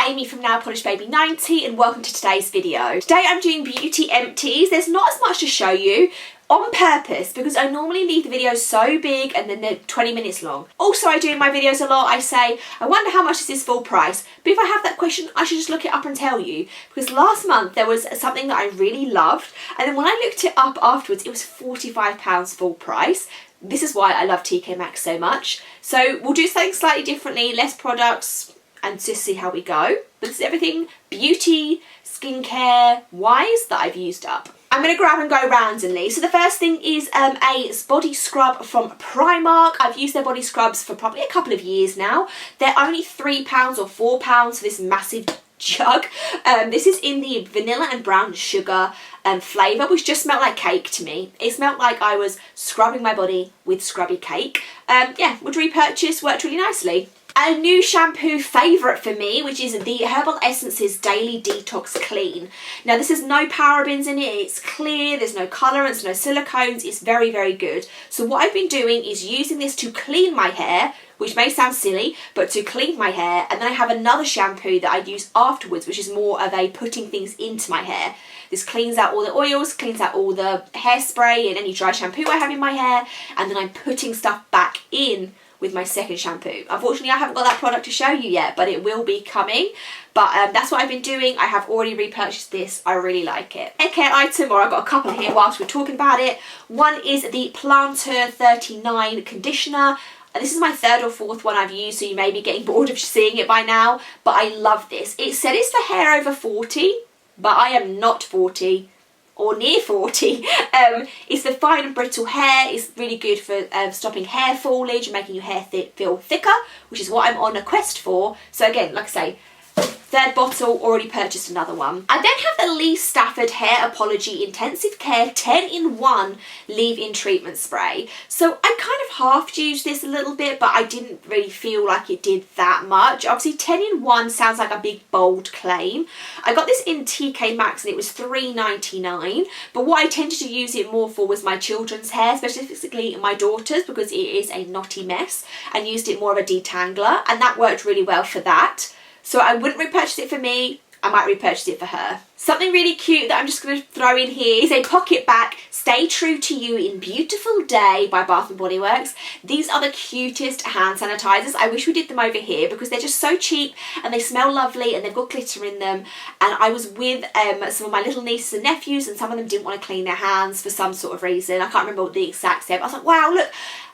Amy from Lollipolish Baby 90 and welcome to today's video. Today I'm doing beauty empties. There's not as much to show you on purpose because I normally leave the videos so big and then they're 20 minutes long. Also, I do in my videos a lot, I say, I wonder how much is this full price? But if I have that question, I should just look it up and tell you. Because last month there was something that I really loved and then when I looked it up afterwards, it was £45 full price. This is why I love TK Maxx so much. So we'll do something slightly differently, less products, and just see how we go. But this is everything beauty, skincare wise that I've used up. I'm going to grab and go randomly. So the first thing is a body scrub from Primark. I've used their body scrubs for probably a couple of years now. They're only £3 or £4 for this massive jug. This is in the vanilla and brown sugar flavour, which just smelled like cake to me. It smelled like I was scrubbing my body with scrubby cake. Yeah, would repurchase, worked really nicely. A new shampoo favourite for me, which is the Herbal Essences Daily Detox Clean. Now this has no parabens in it, it's clear, there's no colorants, no silicones, it's very, very good. So what I've been doing is using this to clean my hair, which may sound silly, but to clean my hair, and then I have another shampoo that I use afterwards, which is more of a putting things into my hair. This cleans out all the oils, cleans out all the hairspray and any dry shampoo I have in my hair, and then I'm putting stuff back in with my second shampoo. Unfortunately, I haven't got that product to show you yet, but it will be coming. But that's what I've been doing. I have already repurchased this. I really like it. A care item, or I've got a couple here whilst we're talking about it. One is the Planter 39 conditioner. This is my third or fourth one I've used, so you may be getting bored of seeing it by now, but I love this. It said it's for hair over 40, but I am not 40. Or near 40. It's for fine and brittle hair. It's really good for stopping hair foliage and making your hair feel thicker, which is what I'm on a quest for. So again, like I say, third bottle, already purchased another one. I then have the Lee Stafford Hair Apology Intensive Care 10-in-1 Leave-In Treatment Spray. So I kind of half used this a little bit, but I didn't really feel like it did that much. Obviously 10-in-1 sounds like a big bold claim. I got this in TK Maxx and it was $3.99, but what I tended to use it more for was my children's hair, specifically my daughter's, because it is a knotty mess, and used it more of a detangler, and that worked really well for that. So I wouldn't repurchase it for me, I might repurchase it for her. Something really cute that I'm just going to throw in here is a Pocket Back Stay True to You in Beautiful Day by Bath & Body Works. These are the cutest hand sanitizers. I wish we did them over here because they're just so cheap and they smell lovely and they've got glitter in them. And I was with some of my little nieces and nephews and some of them didn't want to clean their hands for some sort of reason. I can't remember what the exact step. I was like, wow, look,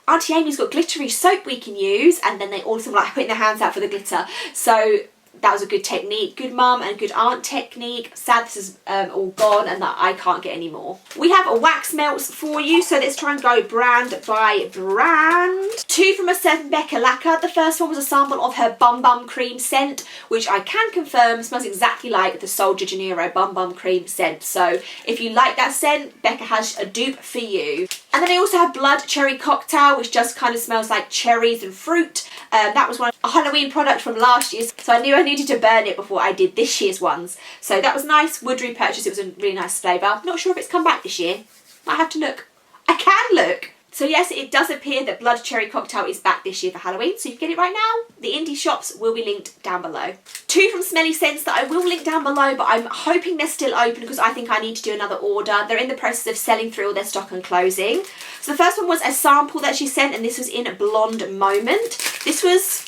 Auntie Amy's got glittery soap we can use. And then they also were like putting their hands out for the glitter. So that was a good technique, good mum and good aunt technique. Sad this is all gone and that I can't get any more. We have wax melts for you, so let's try and go brand by brand. Two from a certain Becca lacquer. The first one was a sample of her Bum Bum Cream scent, which I can confirm smells exactly like the Sol de Janeiro Bum Bum Cream scent. So if you like that scent, Becca has a dupe for you. And then I also have Blood Cherry Cocktail, which just kind of smells like cherries and fruit. That was a Halloween product from last year, so I knew I needed to burn it before I did this year's ones. So that was nice, would repurchase, it was a really nice flavour. Not sure if it's come back this year. Might have to look. I can look! So yes, it does appear that Blood Cherry Cocktail is back this year for Halloween, so you can get it right now. The indie shops will be linked down below. Two from Smelly Scents that I will link down below, but I'm hoping they're still open because I think I need to do another order. They're in the process of selling through all their stock and closing. So the first one was a sample that she sent, and this was in Blonde Moment. This was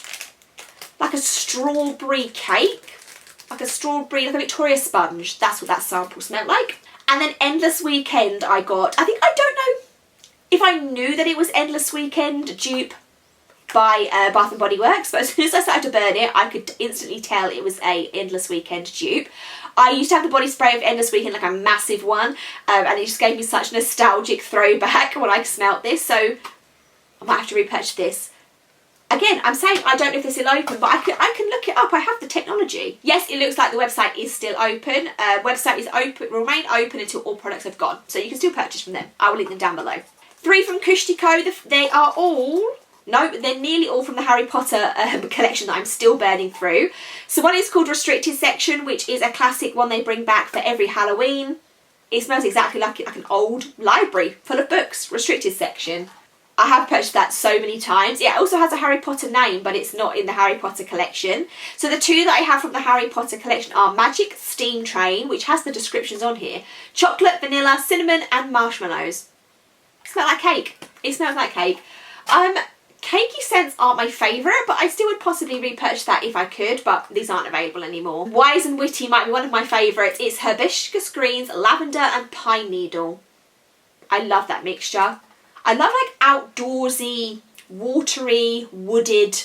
like a strawberry cake, like a Victoria sponge. That's what that sample smelled like. And then Endless Weekend I got. I don't know if I knew that it was Endless Weekend dupe by Bath & Body Works, but as soon as I started to burn it, I could instantly tell it was a Endless Weekend dupe. I used to have the body spray of Endless Weekend, like a massive one, and it just gave me such nostalgic throwback when I smelt this, so I might have to repurchase this. Again, I'm saying I don't know if they're still open, but I can look it up. I have the technology. Yes, it looks like the website is still open. Website is open, will remain open until all products have gone, so you can still purchase from them. I will link them down below. Three from Kushtico. They are all, no, they're nearly all from the Harry Potter collection that I'm still burning through. So one is called Restricted Section, which is a classic one they bring back for every Halloween. It smells exactly like an old library full of books. Restricted Section. I have purchased that so many times. It also has a Harry Potter name, but it's not in the Harry Potter collection. So the two that I have from the Harry Potter collection are Magic Steam Train, which has the descriptions on here. Chocolate, vanilla, cinnamon and marshmallows. It smells like cake. It smells like cake. Cakey scents aren't my favourite, but I still would possibly repurchase that if I could, but these aren't available anymore. Wise and Witty might be one of my favourites. It's hibiscus greens, lavender and pine needle. I love that mixture. I love like outdoorsy, watery, wooded,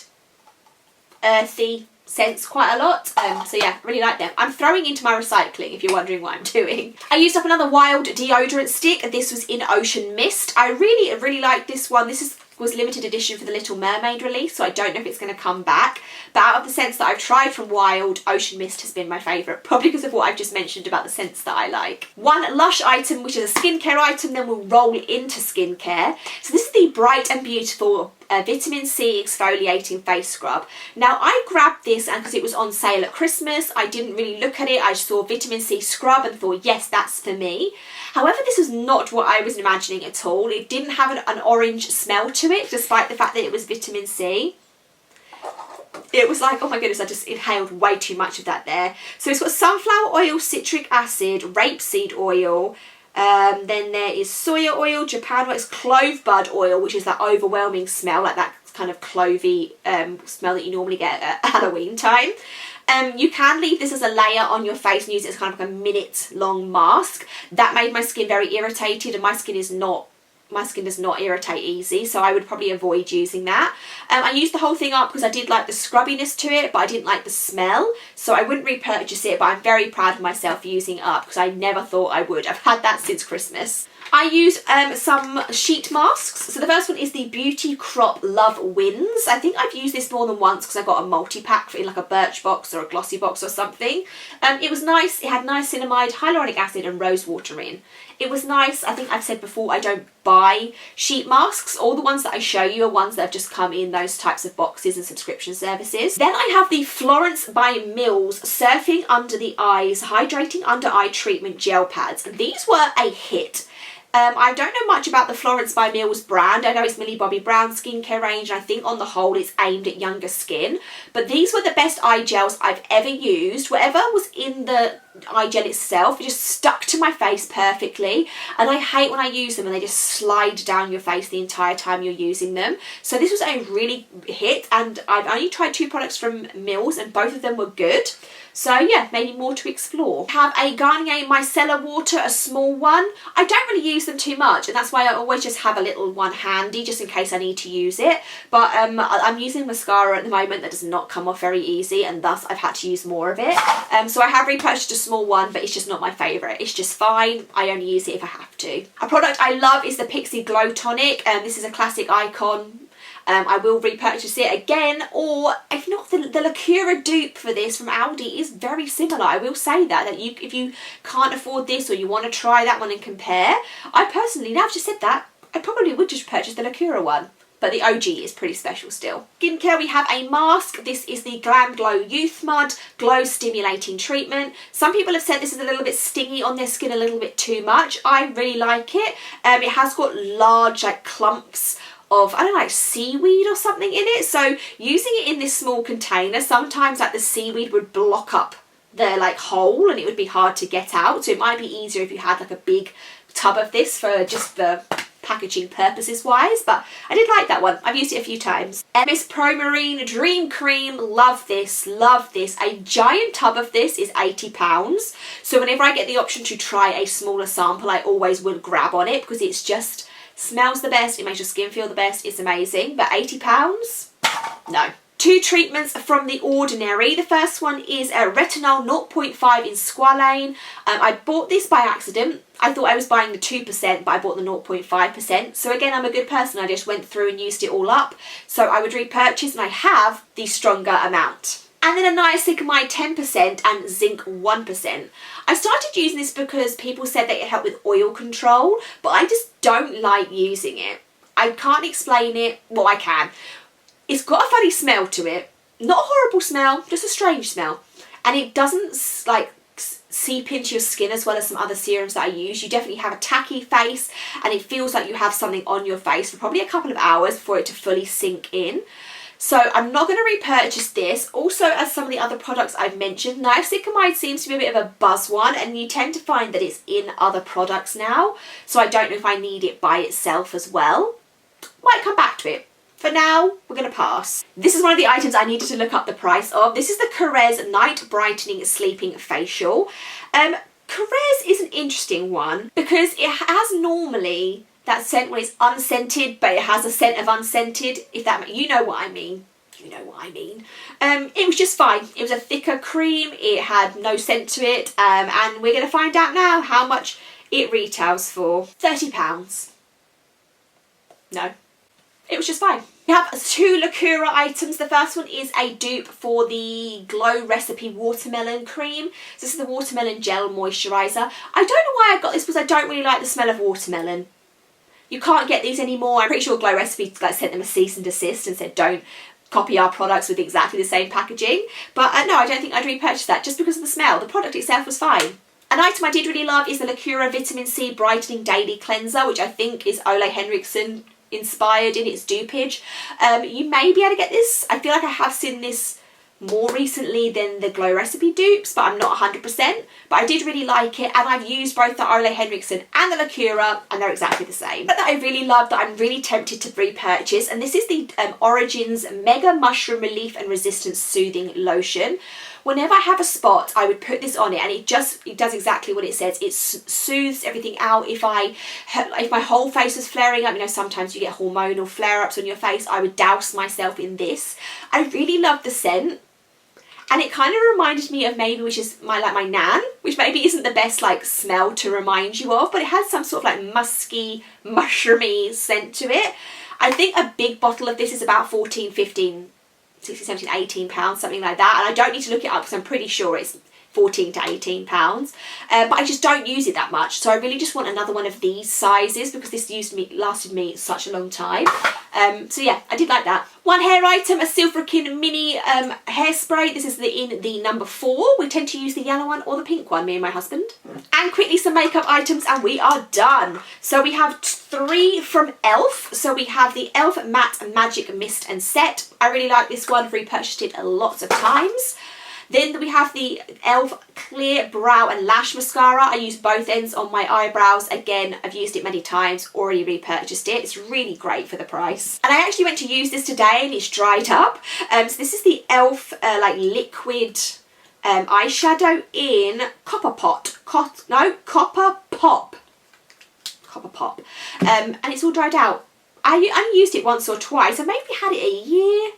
earthy scents quite a lot. So yeah, really like them. I'm throwing into my recycling if you're wondering what I'm doing. I used up another Wild deodorant stick. This was in Ocean Mist. I really like this one. This was limited edition for the Little Mermaid release, so I don't know if it's going to come back. But out of the scents that I've tried from Wild, Ocean Mist has been my favourite, probably because of what I've just mentioned about the scents that I like. One Lush item, which is a skincare item, then we'll roll into skincare. So this is the Bright and Beautiful Vitamin C Exfoliating Face Scrub. Now I grabbed this and because it was on sale at Christmas, I didn't really look at it. I just saw Vitamin C Scrub and thought, yes, that's for me. However, this is not what I was imagining at all. It didn't have an orange smell to it, despite the fact that it was vitamin C. It was like, oh my goodness, I just inhaled way too much of that there. So it's got sunflower oil, citric acid, rapeseed oil, then there is soya oil, Japan wax, clove bud oil, which is that overwhelming smell, like that kind of clovey smell that you normally get at Halloween time. You can leave this as a layer on your face and use it as kind of like a minute long mask. That made my skin very irritated, and my skin does not irritate easy, so I would probably avoid using that. I used the whole thing up because I did like the scrubbiness to it, but I didn't like the smell, so I wouldn't repurchase it, but I'm very proud of myself for using it up because I never thought I would. I've had that since Christmas. I used some sheet masks. So the first one is the Beauty Crop Love Wins. I think I've used this more than once because I got a multi-pack in like a Birch box or a Glossy box or something. It was nice. It had niacinamide, hyaluronic acid and rose water in. It was nice. I think I've said before, I don't buy sheet masks. All the ones that I show you are ones that have just come in those types of boxes and subscription services. Then I have the Florence by Mills Surfing Under the Eyes Hydrating Under Eye Treatment Gel Pads. These were a hit. I don't know much about the Florence by Mills brand. I know it's Millie Bobby Brown skincare range, and I think on the whole it's aimed at younger skin. But these were the best eye gels I've ever used. Whatever was in the eye gel itself, it just stuck to my face perfectly. And I hate when I use them and they just slide down your face the entire time you're using them. So this was a really hit, and I've only tried 2 products from Mills and both of them were good. So yeah, maybe more to explore. I have a Garnier Micellar Water, a small one. I don't really use them too much, and that's why I always just have a little one handy just in case I need to use it. But I'm using mascara at the moment that does not come off very easy, and thus I've had to use more of it. So I have repurchased a small one, but it's just not my favourite. It's just fine. I only use it if I have to. A product I love is the Pixi Glow Tonic. This is a classic icon. I will repurchase it again, or if not, the Lacura dupe for this from Aldi is very similar. I will say that if you can't afford this or you want to try that one and compare, I personally, now I've just said that, I probably would just purchase the Lacura one. But the OG is pretty special still. Skincare, we have a mask. This is the Glam Glow Youth Mud Glow Stimulating Treatment. Some people have said this is a little bit stingy on their skin, a little bit too much. I really like it. It has got large like clumps of, I don't know, like seaweed or something in it. So using it in this small container, sometimes like the seaweed would block up the like hole and it would be hard to get out. So it might be easier if you had like a big tub of this for just the packaging purposes wise, but I did like that one. I've used it a few times. Miss Pro Marine Dream Cream, love this, love this. A giant tub of this is £80, so whenever I get the option to try a smaller sample, I always will grab on it because it's just smells the best, it makes your skin feel the best, it's amazing. But £80? No. 2 treatments from The Ordinary. The first one is a Retinol 0.5 in Squalane. I bought this by accident. I thought I was buying the 2%, but I bought the 0.5%. So again, I'm a good person. I just went through and used it all up. So I would repurchase, and I have the stronger amount. And then a niacinamide 10% and zinc 1%. I started using this because people said that it helped with oil control, but I just don't like using it. I can't explain it. Well, I can. It's got a funny smell to it. Not a horrible smell, just a strange smell. And it doesn't like seep into your skin as well as some other serums that I use. You definitely have a tacky face and it feels like you have something on your face for probably a couple of hours for it to fully sink in. So I'm not going to repurchase this. Also, as some of the other products I've mentioned, niacinamide seems to be a bit of a buzz one, and you tend to find that it's in other products now. So I don't know if I need it by itself as well. Might come back to it. For now, we're going to pass. This is one of the items I needed to look up the price of. This is the Caress Night Brightening Sleeping Facial. Caress is an interesting one because it has normally that scent when it's unscented, but it has a scent of unscented, if that, you know what I mean. You know what I mean. It was just fine. It was a thicker cream. It had no scent to it. And we're going to find out now how much it retails for. £30. No. It was just fine. We have 2 Lacura items. The first one is a dupe for the Glow Recipe Watermelon Cream. So this is the Watermelon Gel Moisturiser. I don't know why I got this because I don't really like the smell of watermelon. You can't get these anymore. I'm pretty sure Glow Recipe sent them a cease and desist and said don't copy our products with exactly the same packaging. But no, I don't think I'd repurchase that just because of the smell. The product itself was fine. An item I did really love is the Lacura Vitamin C Brightening Daily Cleanser, which I think is Ole Henriksen inspired in its dupage. You may be able to get this. I feel like I have seen this more recently than the Glow Recipe dupes, but I'm not 100%. But I did really like it, and I've used both the Ole Henriksen and the Lacura, and they're exactly the same. But that I really love, that I'm really tempted to repurchase, and this is the Origins Mega Mushroom Relief and Resistance Soothing Lotion. Whenever I have a spot, I would put this on it, and it does exactly what it says. It soothes everything out. If my whole face was flaring up, you know, sometimes you get hormonal flare-ups on your face, I would douse myself in this. I really love the scent. And it kind of reminded me of maybe, which is my Nan, which maybe isn't the best like smell to remind you of, but it has some sort of like musky, mushroomy scent to it. I think a big bottle of this is about 14, 15, 16, 17, 18 pounds, something like that. And I don't need to look it up because I'm pretty sure it's 14 to 18 pounds. But I just don't use it that much. So I really just want another one of these sizes because this lasted me such a long time. So yeah, I did like that. One hair item, a Silverkin mini hairspray. This is in the number 4. We tend to use the yellow one or the pink one, me and my husband. And quickly some makeup items and we are done. So we have 3 from e.l.f. So we have the e.l.f. Matte Magic Mist and Set. I really like this one. I've repurchased it lots of times. Then we have the e.l.f. Clear Brow and Lash Mascara. I use both ends on my eyebrows. Again, I've used it many times, already repurchased it. It's really great for the price. And I actually went to use this today and it's dried up. So this is the e.l.f. like liquid eyeshadow in Copper Pop. And it's all dried out. I only used it once or twice. I maybe had it a year.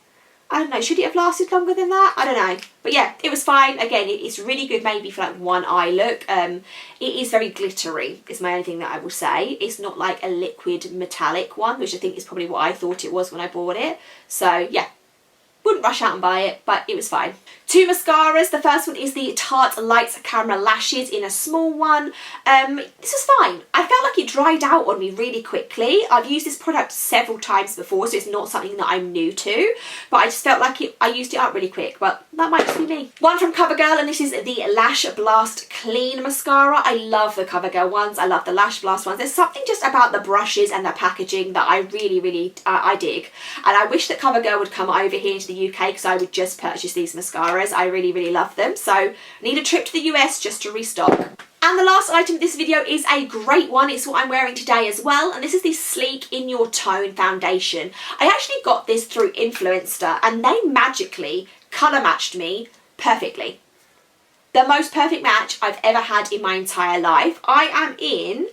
I don't know, should it have lasted longer than that? I don't know. But yeah, it was fine. Again, it's really good maybe for like one eye look. It is very glittery, is my only thing that I will say. It's not like a liquid metallic one, which I think is probably what I thought it was when I bought it. So yeah, wouldn't rush out and buy it, but it was fine. 2 mascaras. The first one is the Tarte Lights Camera Lashes in a small one. This is fine. I felt like it dried out on me really quickly. I've used this product several times before, so it's not something that I'm new to, but I just felt like I used it up really quick, but that might just be me. One from CoverGirl, and this is the Lash Blast Clean Mascara. I love the CoverGirl ones. I love the Lash Blast ones. There's something just about the brushes and the packaging that I really I dig, and I wish that CoverGirl would come over here to the UK because I would just purchase these mascaras. I really love them, so I need a trip to the US just to restock. And the last item of this video is a great one. It's what I'm wearing today as well, and this is the Sleek In Your Tone foundation. I actually got this through Influenster and they magically colour matched me perfectly. The most perfect match I've ever had in my entire life. I am in,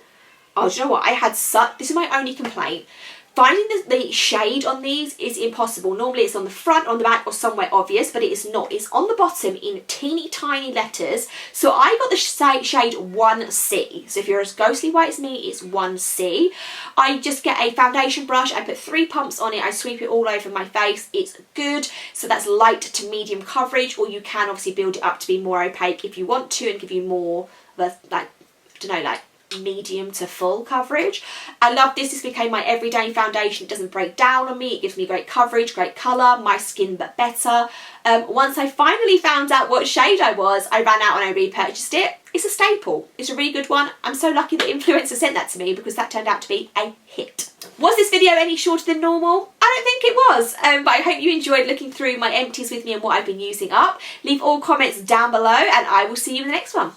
oh, do you know what, this is my only complaint. Finding the shade on these is impossible. Normally it's on the front, on the back, or somewhere obvious, but it is not. It's on the bottom in teeny tiny letters. So I got the shade 1C. So if you're as ghostly white as me, it's 1C. I just get a foundation brush, I put 3 pumps on it, I sweep it all over my face. It's good. So that's light to medium coverage, or you can obviously build it up to be more opaque if you want to and give you more of a, like, I don't know, like medium to full coverage. I love this. This became my everyday foundation. It doesn't break down on me. It gives me great coverage, great colour, my skin but better. Once I finally found out what shade I was, I ran out and I repurchased it. It's a staple. It's a really good one. I'm so lucky that influencer sent that to me because that turned out to be a hit. Was this video any shorter than normal? I don't think it was, but I hope you enjoyed looking through my empties with me and what I've been using up. Leave all comments down below and I will see you in the next one.